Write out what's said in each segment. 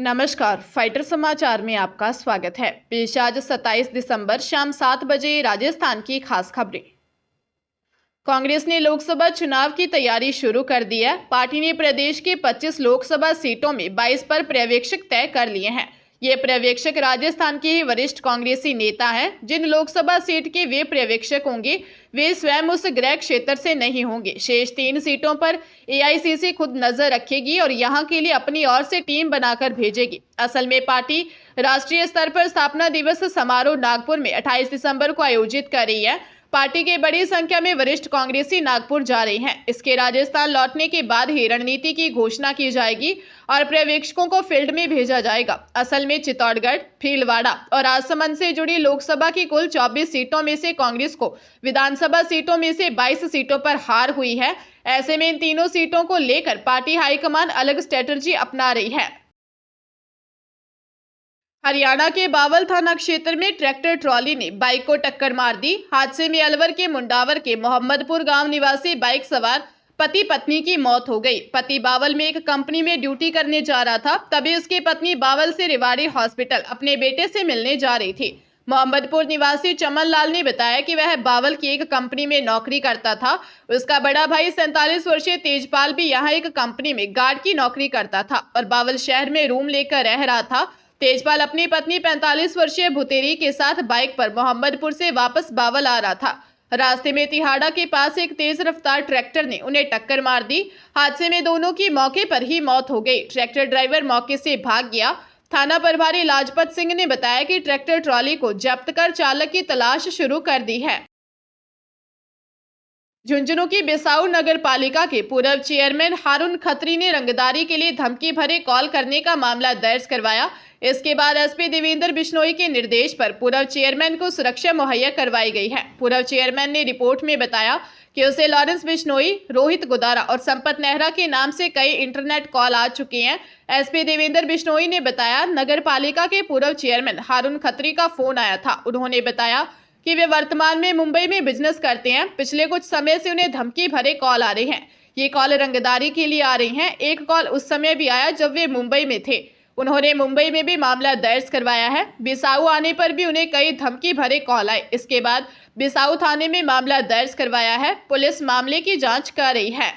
नमस्कार, फाइटर समाचार में आपका स्वागत है। पेश आज 27 दिसंबर शाम 7 बजे राजस्थान की खास खबरें। कांग्रेस ने लोकसभा चुनाव की तैयारी शुरू कर दी है। पार्टी ने प्रदेश के 25 लोकसभा सीटों में 22 पर पर्यवेक्षक तय कर लिए हैं। ये पर्यवेक्षक राजस्थान के ही वरिष्ठ कांग्रेसी नेता हैं। जिन लोकसभा सीट के वे पर्यवेक्षक होंगे वे स्वयं उस गृह क्षेत्र से नहीं होंगे। शेष 3 सीटों पर एआईसीसी खुद नजर रखेगी और यहां के लिए अपनी ओर से टीम बनाकर भेजेगी। असल में पार्टी राष्ट्रीय स्तर पर स्थापना दिवस समारोह नागपुर में 28 दिसंबर को आयोजित कर रही है। पार्टी के बड़ी संख्या में वरिष्ठ कांग्रेसी नागपुर जा रहे हैं। इसके राजस्थान लौटने के बाद ही रणनीति की घोषणा की जाएगी और पर्यवेक्षकों को फील्ड में भेजा जाएगा। असल में चित्तौड़गढ़, भीलवाड़ा और राजसमंद से जुड़ी लोकसभा की कुल 24 सीटों में से कांग्रेस को विधानसभा सीटों में से 22 सीटों पर हार हुई है। ऐसे में इन तीनों सीटों को लेकर पार्टी हाईकमान अलग स्ट्रेटजी अपना रही है। हरियाणा के बावल थाना क्षेत्र में ट्रैक्टर ट्रॉली ने बाइक को टक्कर मार दी। हादसे में अलवर के मुंडावर के मोहम्मदपुर गांव निवासी बाइक सवार पति पत्नी की मौत हो गई। पति बावल में एक कंपनी में ड्यूटी करने जा रहा था, तभी उसकी पत्नी बावल से रेवाड़ी हॉस्पिटल अपने बेटे से मिलने जा रही थी। मोहम्मदपुर निवासी चमन लाल ने बताया कि वह बावल की एक कंपनी में नौकरी करता था। उसका बड़ा भाई 47 वर्षीय तेजपाल भी यहाँ एक कंपनी में गार्ड की नौकरी करता था और बावल शहर में रूम लेकर रह रहा था। तेजपाल अपनी पत्नी 45 वर्षीय भुतेरी के साथ बाइक पर मोहम्मदपुर से वापस बावल आ रहा था। रास्ते में तिहाड़ा के पास एक तेज रफ्तार ट्रैक्टर ने उन्हें टक्कर मार दी। हादसे में दोनों की मौके पर ही मौत हो गई। ट्रैक्टर ड्राइवर मौके से भाग गया। थाना प्रभारी लाजपत सिंह ने बताया कि ट्रैक्टर ट्रॉली को जब्त कर चालक की तलाश शुरू कर दी है। झुंझुनू की बिसाऊ नगर पालिका के पूर्व चेयरमैन हारून खत्री ने रंगदारी के लिए धमकी भरे कॉल करने का मामला दर्ज करवाया। इसके बाद एसपी देवेंद्र बिश्नोई के निर्देश पर पूर्व चेयरमैन को सुरक्षा मुहैया करवाई गई है। पूर्व चेयरमैन ने रिपोर्ट में बताया कि उसे लॉरेंस बिश्नोई, रोहित गोदारा और संपत नेहरा के नाम से कई इंटरनेट कॉल आ चुके हैं। एसपी देवेंद्र बिश्नोई ने बताया नगर पालिका के पूर्व चेयरमैन हारून खत्री का फोन आया था। उन्होंने बताया कि वे वर्तमान में मुंबई में बिजनेस करते हैं। पिछले कुछ समय से उन्हें धमकी भरे कॉल आ रहे हैं। ये कॉल रंगदारी के लिए आ रही हैं। एक कॉल उस समय भी आया जब वे मुंबई में थे। उन्होंने मुंबई में भी मामला दर्ज करवाया है। बिसाऊ आने पर भी उन्हें कई धमकी भरे कॉल आए। इसके बाद बिसाऊ थाने में मामला दर्ज करवाया है। पुलिस मामले की जांच कर रही है।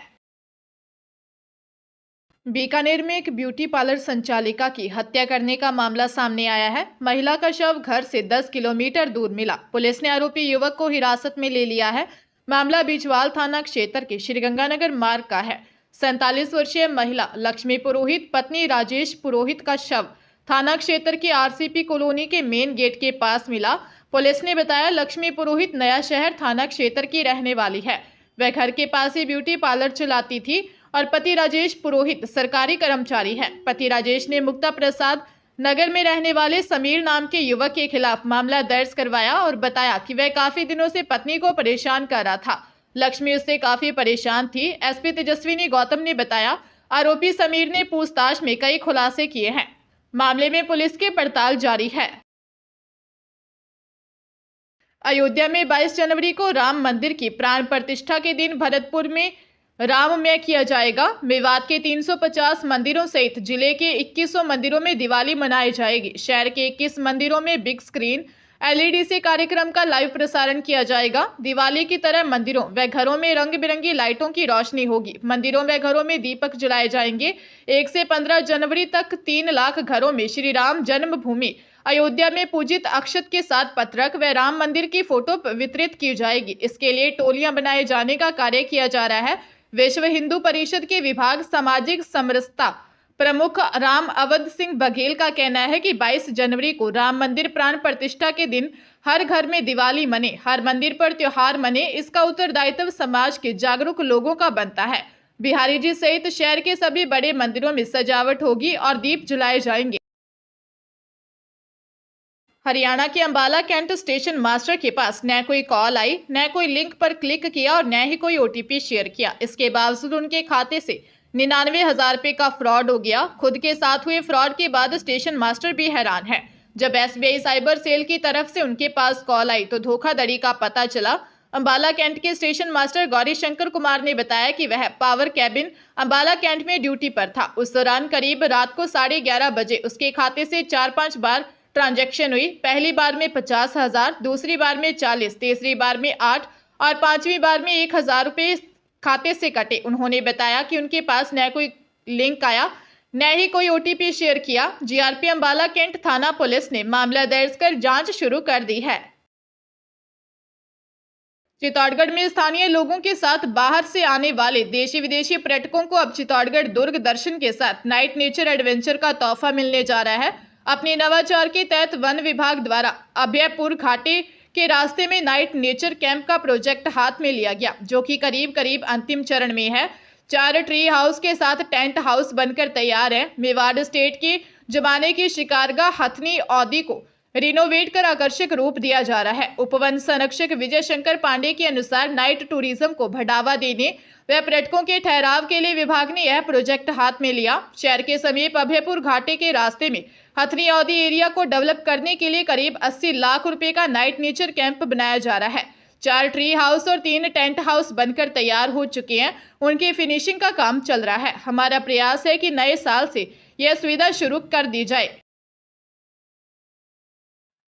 बीकानेर में एक ब्यूटी पार्लर संचालिका की हत्या करने का मामला सामने आया है। महिला का शव घर से 10 किलोमीटर दूर मिला। पुलिस ने आरोपी युवक को हिरासत में ले लिया है। मामला बिजवाल थाना क्षेत्र के श्रीगंगानगर मार्ग का है। 47 वर्षीय महिला लक्ष्मी पुरोहित पत्नी राजेश पुरोहित का शव थाना क्षेत्र के आरसीपी कॉलोनी के मेन गेट के पास मिला। पुलिस ने बताया लक्ष्मी पुरोहित नया शहर थाना क्षेत्र की रहने वाली है। वह घर के पास ही ब्यूटी पार्लर चलाती थी और पति राजेश पुरोहित सरकारी कर्मचारी है। पति राजेश ने मुक्ता प्रसाद नगर में रहने वाले समीर नाम के युवक के खिलाफ मामला दर्ज करवाया और बताया कि वह काफी दिनों से पत्नी को परेशान कर रहा था। लक्ष्मी उससे काफी परेशान थी। एसपी तेजस्विनी गौतम ने बताया आरोपी समीर ने पूछताछ में कई खुलासे किए हैं। मामले में पुलिस की पड़ताल जारी है। अयोध्या में 22 जनवरी को राम मंदिर की प्राण प्रतिष्ठा के दिन भरतपुर में राममय किया जाएगा। मेवात के 350 मंदिरों सहित जिले के 2100 मंदिरों में दिवाली मनाई जाएगी। शहर के 21 मंदिरों में बिग स्क्रीन एलईडी से कार्यक्रम का लाइव प्रसारण किया जाएगा। दिवाली की तरह मंदिरों व घरों में रंग बिरंगी लाइटों की रोशनी होगी। मंदिरों व घरों में दीपक जलाए जाएंगे। 1 से 15 जनवरी तक 3 लाख घरों में श्री राम जन्मभूमि अयोध्या में पूजित अक्षत के साथ पत्रक व राम मंदिर की फोटो वितरित की जाएगी। इसके लिए टोलियां बनाए जाने का कार्य किया जा रहा है। विश्व हिंदू परिषद के विभाग सामाजिक समरसता प्रमुख राम अवध सिंह बघेल का कहना है कि 22 जनवरी को राम मंदिर प्राण प्रतिष्ठा के दिन हर घर में दिवाली मने, हर मंदिर पर त्योहार मने। इसका उत्तरदायित्व समाज के जागरूक लोगों का बनता है। बिहारी जी सहित शहर के सभी बड़े मंदिरों में सजावट होगी और दीप जलाए जाएंगे। हरियाणा के अंबाला कैंट स्टेशन मास्टर के पास न कोई कॉल आई, न कोई लिंक पर क्लिक किया और न ही कोई ओटीपी शेयर किया। इसके बावजूद उनके खाते से 99,000 रुपए का फ्रॉड हो गया। खुद के साथ हुए फ्रॉड के बाद स्टेशन मास्टर भी हैरान है। जब एसबीआई साइबर सेल की तरफ से उनके पास कॉल आई तो धोखाधड़ी का पता चला। अंबाला कैंट के स्टेशन मास्टर गौरी शंकर कुमार ने बताया कि वह पावर कैबिन अंबाला कैंट में ड्यूटी पर था। उस दौरान करीब रात को 11:30 बजे उसके खाते से 4-5 बार ट्रांजैक्शन हुई। पहली बार में 50,000, दूसरी बार में 40, तीसरी बार में 8 और पांचवी बार में 1,000 रुपए खाते से कटे। उन्होंने बताया कि उनके पास न कोई लिंक आया, न ही कोई OTP शेयर किया। GRP अंबाला कैंट थाना पुलिस ने मामला दर्ज कर जांच शुरू कर दी है। चित्तौड़गढ़ में स्थानीय लोगों के साथ बाहर से आने वाले देशी विदेशी पर्यटकों को अब चित्तौड़गढ़ दुर्ग दर्शन के साथ नाइट नेचर एडवेंचर का तोहफा मिलने जा रहा है। अपने नवाचार के तहत वन विभाग द्वारा अभयपुर घाटी के रास्ते में नाइट नेचर कैंप का प्रोजेक्ट हाथ में लिया गया, जो कि करीब अंतिम चरण में है। 4 ट्री हाउस के साथ टेंट हाउस बनकर तैयार है। मेवाड़ स्टेट के जमाने की शिकारगाह हथनी औदी को रिनोवेट कर आकर्षक रूप दिया जा रहा है। उपवन संरक्षक विजय शंकर पांडे के अनुसार नाइट टूरिज्म को बढ़ावा देने व पर्यटकों के ठहराव के लिए विभाग ने यह प्रोजेक्ट हाथ में लिया। शहर के समीप अभयपुर घाटी के रास्ते में हथनी औदी एरिया को डेवलप करने के लिए करीब 80 लाख रुपए का नाइट नेचर कैंप बनाया जा रहा है। 4 ट्री हाउस और 3 टेंट हाउस बनकर तैयार हो चुके हैं। उनकी फिनिशिंग का काम चल रहा है। हमारा प्रयास है कि नए साल से यह सुविधा शुरू कर दी जाए।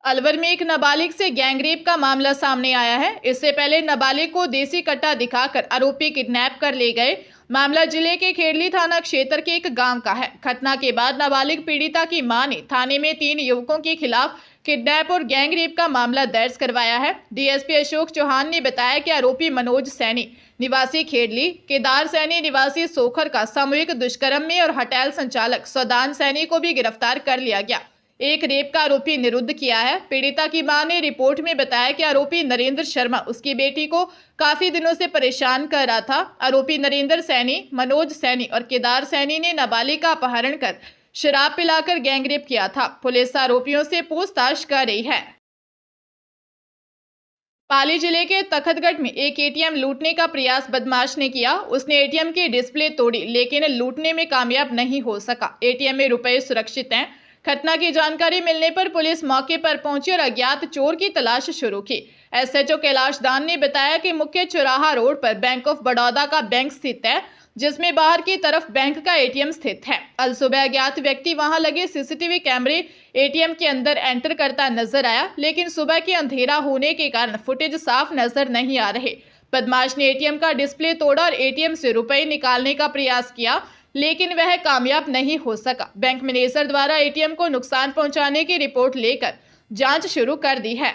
अलवर में एक नाबालिग से गैंगरेप का मामला सामने आया है। इससे पहले नाबालिग को देसी कट्टा दिखाकर आरोपी किडनैप कर ले गए। मामला जिले के खेड़ली थाना क्षेत्र के एक गांव का है। घटना के बाद नाबालिग पीड़िता की मां ने थाने में 3 युवकों के खिलाफ किडनैप और गैंगरेप का मामला दर्ज करवाया है। DSP अशोक चौहान ने बताया कि आरोपी मनोज सैनी निवासी खेड़ली, केदार सैनी निवासी सोखर का सामूहिक दुष्कर्म में और होटल संचालक सौदान सैनी को भी गिरफ्तार कर लिया गया। एक रेप का आरोपी निरुद्ध किया है। पीड़िता की मां ने रिपोर्ट में बताया कि आरोपी नरेंद्र शर्मा उसकी बेटी को काफी दिनों से परेशान कर रहा था। आरोपी नरेंद्र सैनी, मनोज सैनी और केदार सैनी ने नाबालिग का अपहरण कर शराब पिलाकर गैंगरेप किया था। पुलिस आरोपियों से पूछताछ कर रही है। पाली जिले के तखतगढ़ में एक ATM लूटने का प्रयास बदमाश ने किया। उसने ATM की डिस्प्ले तोड़ी, लेकिन लूटने में कामयाब नहीं हो सका। ATM में रुपए सुरक्षित हैं। घटना की जानकारी मिलने पर पुलिस मौके पर पहुंची और अज्ञात चोर की तलाश शुरू की। SHO कैलाश दान ने बताया कि मुख्य चौराहा रोड पर बैंक ऑफ बड़ौदा का बैंक स्थित है, जिसमें बाहर की तरफ बैंक का ATM स्थित है। अल सुबह अज्ञात व्यक्ति वहां लगे CCTV कैमरे ATM के अंदर एंटर करता नजर आया, लेकिन सुबह के अंधेरा होने के कारण फुटेज साफ नजर नहीं आ रहे। बदमाश ने ATM का डिस्प्ले तोड़ा और ATM से रुपए निकालने का प्रयास किया, लेकिन वह कामयाब नहीं हो सका। बैंक मैनेजर द्वारा ATM को नुकसान पहुंचाने की रिपोर्ट लेकर जांच शुरू कर दी है।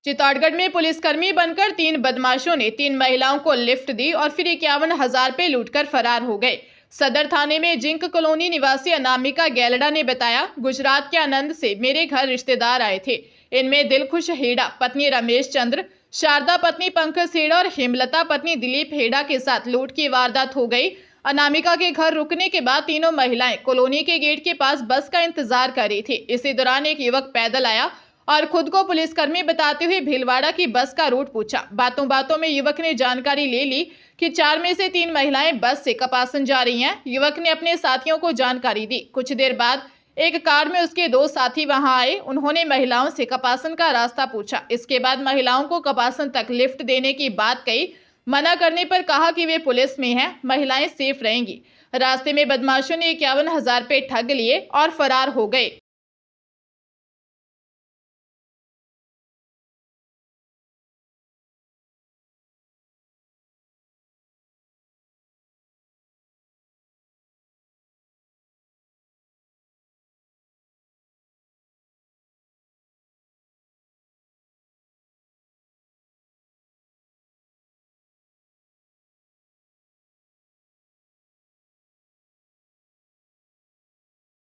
चित्तौड़गढ़ में पुलिसकर्मी बनकर 3 बदमाशों ने 3 महिलाओं को लिफ्ट दी और फिर 51,000 रुपए लूटकर फरार हो गए। सदर थाने में जिंक कॉलोनी निवासी अनामिका गैलडा ने बताया, गुजरात के आनंद से मेरे घर रिश्तेदार आए थे। इनमें दिलखुश हेड़ा पत्नी रमेश चंद्र, शारदा पत्नी पंकज हेड़ा और हेमलता पत्नी दिलीप हेड़ा के साथ लूट की वारदात हो गई। अनामिका के घर रुकने के बाद तीनों महिलाएं कॉलोनी के गेट के पास बस का इंतजार कर रही थी। इसी दौरान एक युवक पैदल आया और खुद को पुलिसकर्मी बताते हुए भीलवाड़ा की बस का रूट पूछा। बातों बातों में युवक ने जानकारी ले ली कि 4 में से 3 महिलाएं बस से कपासन जा रही हैं। युवक ने अपने साथियों को जानकारी दी। कुछ देर बाद एक कार में उसके 2 साथी वहां आए। उन्होंने महिलाओं से कपासन का रास्ता पूछा। इसके बाद महिलाओं को कपासन तक लिफ्ट देने की बात कही। मना करने पर कहा कि वे पुलिस में हैं, महिलाएं सेफ रहेंगी। रास्ते में बदमाशों ने 51,000 रुपए ठग लिए और फरार हो गए।